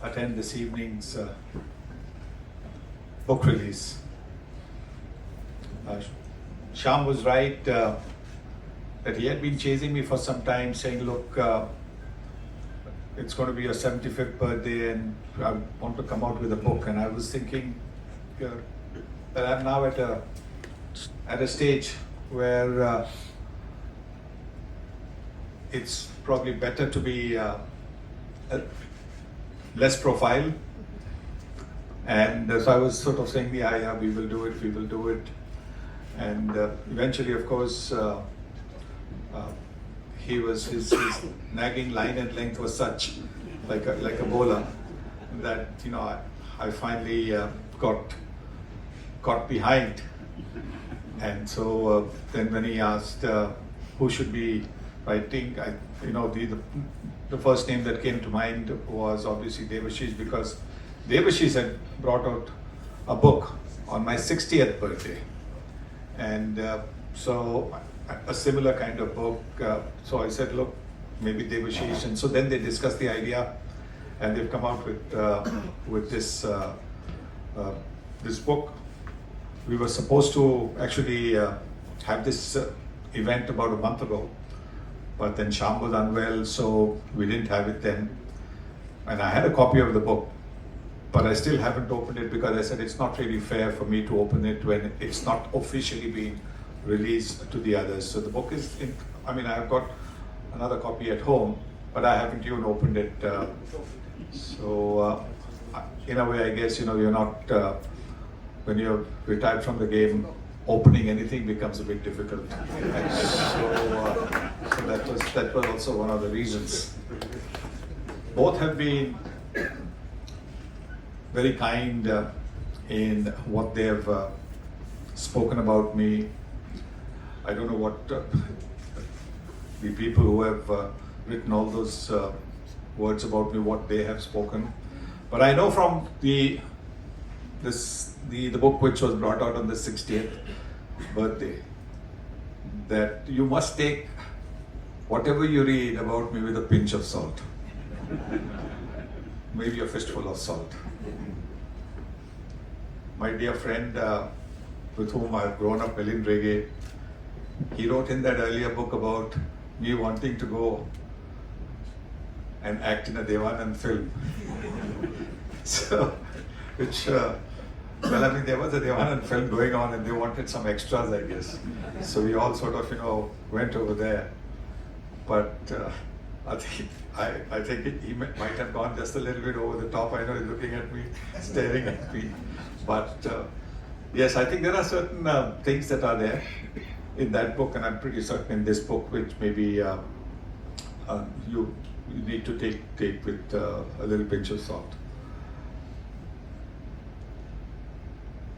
attend this evening's book release. Shyam was right that he had been chasing me for some time, saying, look, it's going to be your 75th birthday and I want to come out with a book. And I was thinking that I'm now at a stage where it's probably better to be less profile. And so I was sort of saying, yeah, we will do it. And eventually, of course, his nagging line and length was such, like a bowler, that I finally got behind. And so then when he asked who should be writing, the first name that came to mind was obviously Devashish, because Devashish had brought out a book on my 60th birthday. And so a similar kind of book. So I said, look, maybe Devashish. And so then they discussed the idea, and they've come out with this book. We were supposed to actually have this event about a month ago, but then Shyam was unwell, so we didn't have it then. And I had a copy of the book, but I still haven't opened it because I said it's not really fair for me to open it when it's not officially been released to the others. So the book is I've got another copy at home, but I haven't even opened it. So in a way, I guess, you're not, when you're retired from the game, opening anything becomes a bit difficult. And so that was also one of the reasons. Both have been very kind in what they have spoken about me. I don't know what the people who have written all those words about me, what they have spoken. But I know from the book which was brought out on the 60th birthday, that you must take whatever you read about me with a pinch of salt. Maybe a fistful of salt. My dear friend with whom I've grown up, Milind Rege, he wrote in that earlier book about me wanting to go and act in a Devanand film. So, there was a Devanand film going on and they wanted some extras, I guess. So we all sort of, went over there. But I think he might have gone just a little bit over the top. I know he's looking at me, staring at me. But yes, I think there are certain things that are there in that book, and I'm pretty certain in this book, which maybe you need to take with a little pinch of salt.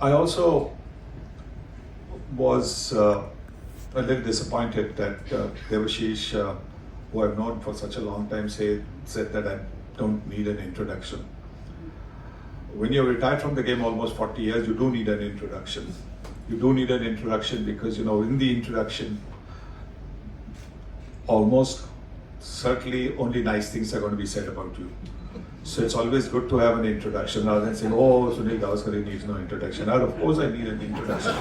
I also was a little disappointed that Devashish, who I've known for such a long time, said that I don't need an introduction. When you're retired from the game almost 40 years, you do need an introduction. You do need an introduction because, in the introduction, almost certainly only nice things are going to be said about you. So it's always good to have an introduction rather than saying, oh, Sunil Gavaskar needs no introduction. Now, of course I need an introduction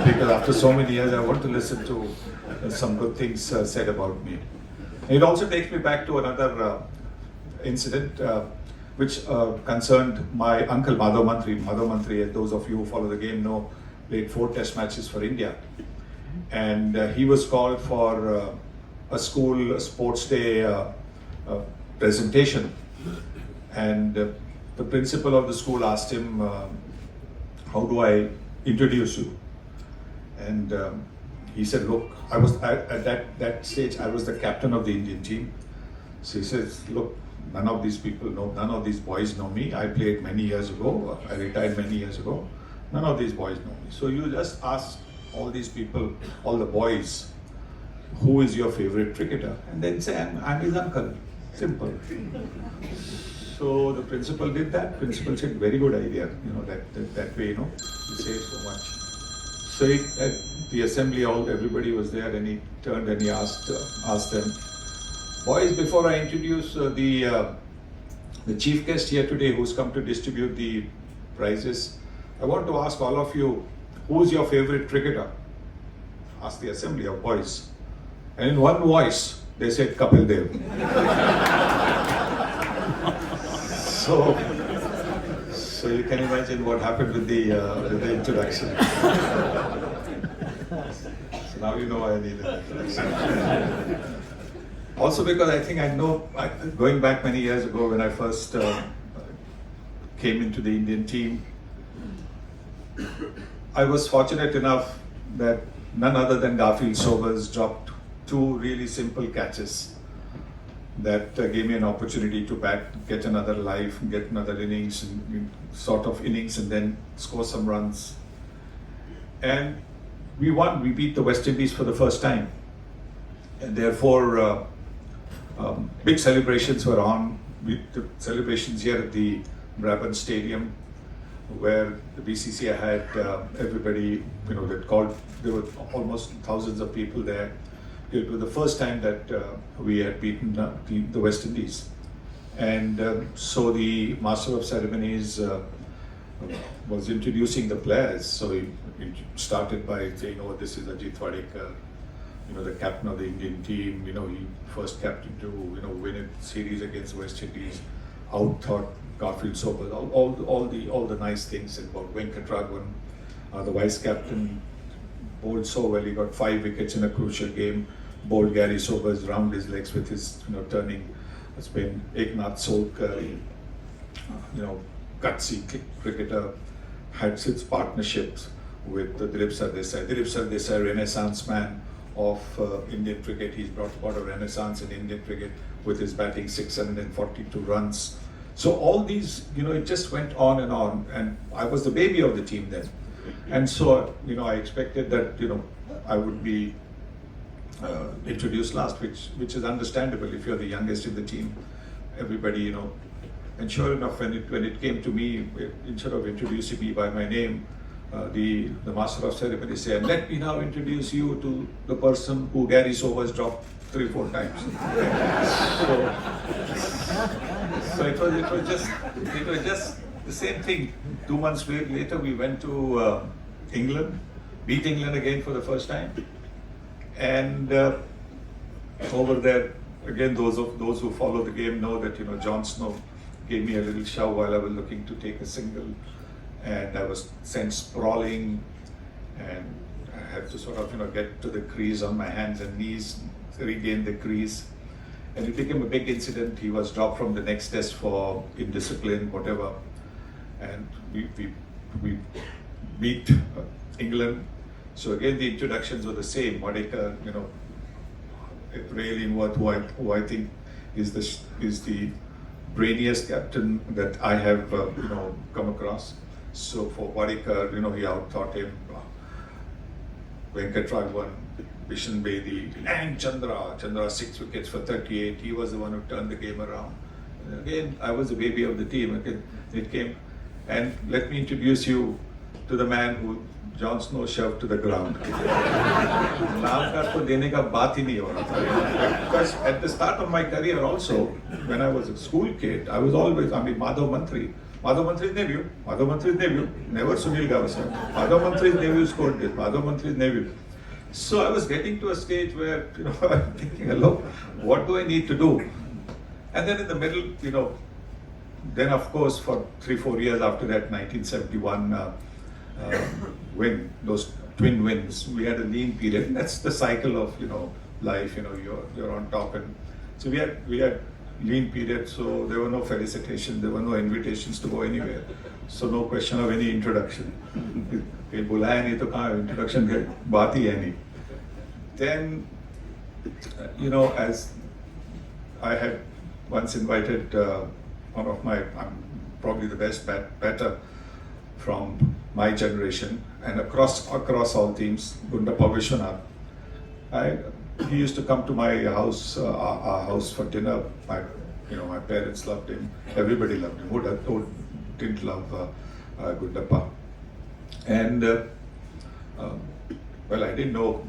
because after so many years I want to listen to some good things said about me. And it also takes me back to another incident which concerned my uncle Madhav Mantri. Madhav Mantri, as those of you who follow the game know, played 4 test matches for India. And he was called for a school sports day presentation. And the principal of the school asked him, how do I introduce you? And he said, look, I was at that stage, I was the captain of the Indian team. So he says, look, none of these people know, none of these boys know me. I played many years ago, I retired many years ago. None of these boys know me. So you just ask all these people, all the boys, who is your favorite cricketer? And then say, I'm his uncle. Simple. So the principal did that. Principal said, very good idea. That way, you save so much. So at the assembly, everybody was there, and he turned and he asked them, boys, before I introduce the the chief guest here today who's come to distribute the prizes, I want to ask all of you, who's your favorite cricketer? Ask the assembly of boys. And in one voice, they said Kapil Dev. So you can imagine what happened with the introduction. So now you know why I need an introduction. Also because I think going back many years ago when I first came into the Indian team, I was fortunate enough that none other than Garfield Sobers dropped two really simple catches that gave me an opportunity to get another life, get another innings, and then score some runs. And we won. We beat the West Indies for the first time, and therefore big celebrations were on. The celebrations here at the Brabant Stadium, where the BCCI had everybody, that called. There were almost thousands of people there. It was the first time that we had beaten the West Indies. And so the Master of Ceremonies was introducing the players. So he started by saying, oh, this is Ajit Wadekar, the captain of the Indian team, he first captain to, win a series against West Indies, out-thought Garfield Sobers, all the nice things about Venkatraghavan, the vice captain, bowled so well, he got 5 wickets in a crucial game, bowled Gary Sobers round his legs with his turning spin. Eknath Solkar, gutsy cricketer, had 6 partnerships with Dilip Sardesai. Dilip Sardesai, renaissance man of Indian cricket. He's brought about a renaissance in Indian cricket with his batting 642 runs. So all these, it just went on, and I was the baby of the team then. And so, I expected that, I would be introduced last, which is understandable if you're the youngest in the team. Everybody, and sure enough, when it came to me, instead of introducing me by my name, the Master of Ceremony said, let me now introduce you to the person who Gary Sobers dropped 3-4 times. So it was just the same thing. 2 months later, we went to England, beat England again for the first time, and over there again, those who follow the game know that John Snow gave me a little shove while I was looking to take a single, and I was sent sprawling, and I had to sort of get to the crease on my hands and knees, regain the crease. And it became a big incident. He was dropped from the next test for indiscipline, whatever. And we beat England. So again, the introductions were the same. Wadekar, Ray Lingworth, who I think is the brainiest captain that I have come across. So for Wadekar, he out-thought him. Venkatraghavan, Bishan Bedi, and Chandra 6 wickets for 38. He was the one who turned the game around. And again, I was the baby of the team. Again, it came, and let me introduce you to the man who Jon Snow shoved to the ground. नाम का तो देने का बात ही नहीं हो रहा था. Because at the start of my career also, when I was a school kid, I was always, Madhav Mantri's nephew, never Sunil Gavaskar. Madhav Mantri's nephew scored this, Madhav Mantri's nephew. So I was getting to a stage where, I'm thinking, hello, what do I need to do? And then in the middle, then of course for 3-4 years after that 1971 win, those twin wins, we had a lean period. And that's the cycle of, life, you're on top. And so we had lean period, so there were no felicitations, there were no invitations to go anywhere. So no question of any introduction. बुलाया नहीं तो कहाँ introduction के बात ही है नहीं. Then, as I had once invited one of my, probably the best batter from my generation, and across all teams, Gundappa Vishwanath. He used to come to my house, our house for dinner. My parents loved him. Everybody loved him. Who didn't love Gundappa? And I didn't know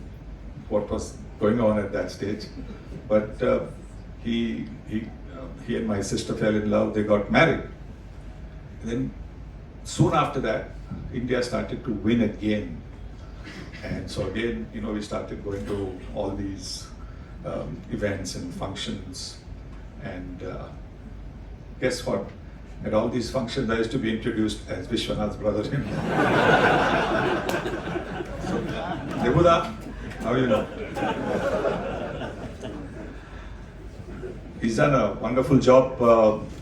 what was going on at that stage, but he he and my sister fell in love. They got married. Then soon after that, India started to win again. And so again, we started going to all these events and functions. And guess what? At all these functions, I used to be introduced as Vishwanath's brother-in-law. So, Debuda, how do you know? He's done a wonderful job,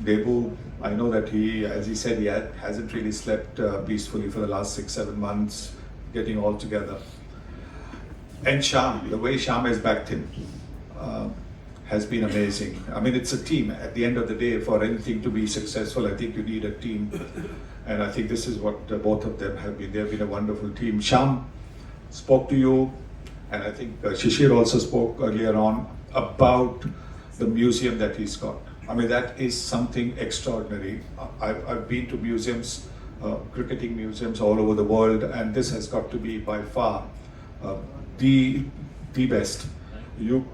Debu. I know that he, as he said, he hasn't really slept peacefully for the last 6-7 months, getting all together. And Shyam, the way Shyam has backed him has been amazing. I mean, it's a team. At the end of the day, for anything to be successful, I think you need a team. And I think this is what both of them have been. They've been a wonderful team. Shyam spoke to you, and I think Shishir also spoke earlier on about the museum that he's got. I mean, that is something extraordinary. I've been to museums, cricketing museums all over the world, and this has got to be by far the best. You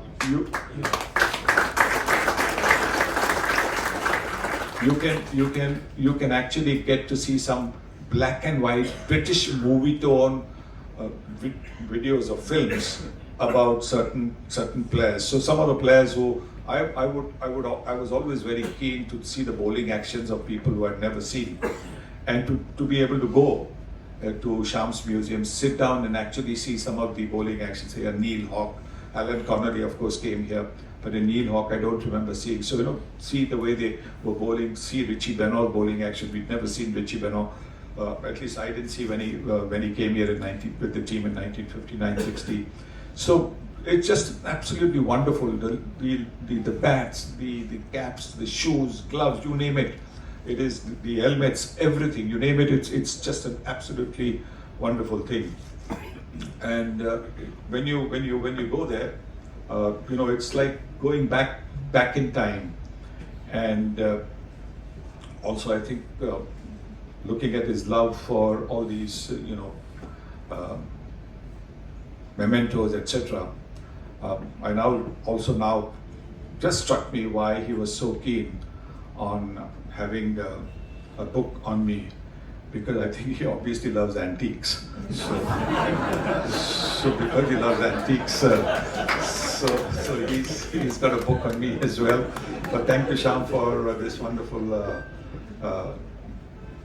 can actually get to see some black and white British movie tone videos or films about certain players. So some of the players who I was always very keen to see the bowling actions of people who I'd never seen, and to be able to go to Shyam's museum, sit down and actually see some of the bowling actions. Here, Neil Hawke, Alan Connery, of course, came here, but in Neil Hawke, I don't remember seeing. So see the way they were bowling, see Richie Benaud bowling action. We'd never seen Richie Benaud. At least I didn't see when he came here with the team in 1959-60. So it's just absolutely wonderful. The bats, the caps, the shoes, gloves, you name it. It is the helmets, everything, you name it. It's just an absolutely wonderful thing. And when you go there, it's like going back in time. And also, I think looking at his love for all these, mementos, etc. I now just struck me why he was so keen on having a book on me, because I think he obviously loves antiques. So because he loves antiques, so he's got a book on me as well. But thank you, Shyam, for this wonderful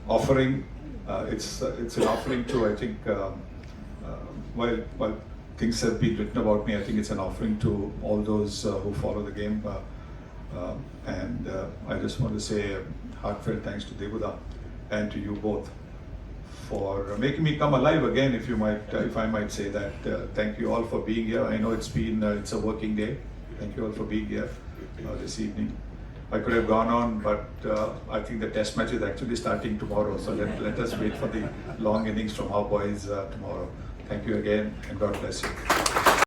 offering. It's an offering to, I think, while things have been written about me, I think it's an offering to all those who follow the game. And I just want to say heartfelt thanks to Debuda and to you both for making me come alive again, if I might say that. Thank you all for being here. I know it's a working day. Thank you all for being here this evening. I could have gone on, but I think the test match is actually starting tomorrow, so let us wait for the long innings from our boys tomorrow. Thank you again, and God bless you.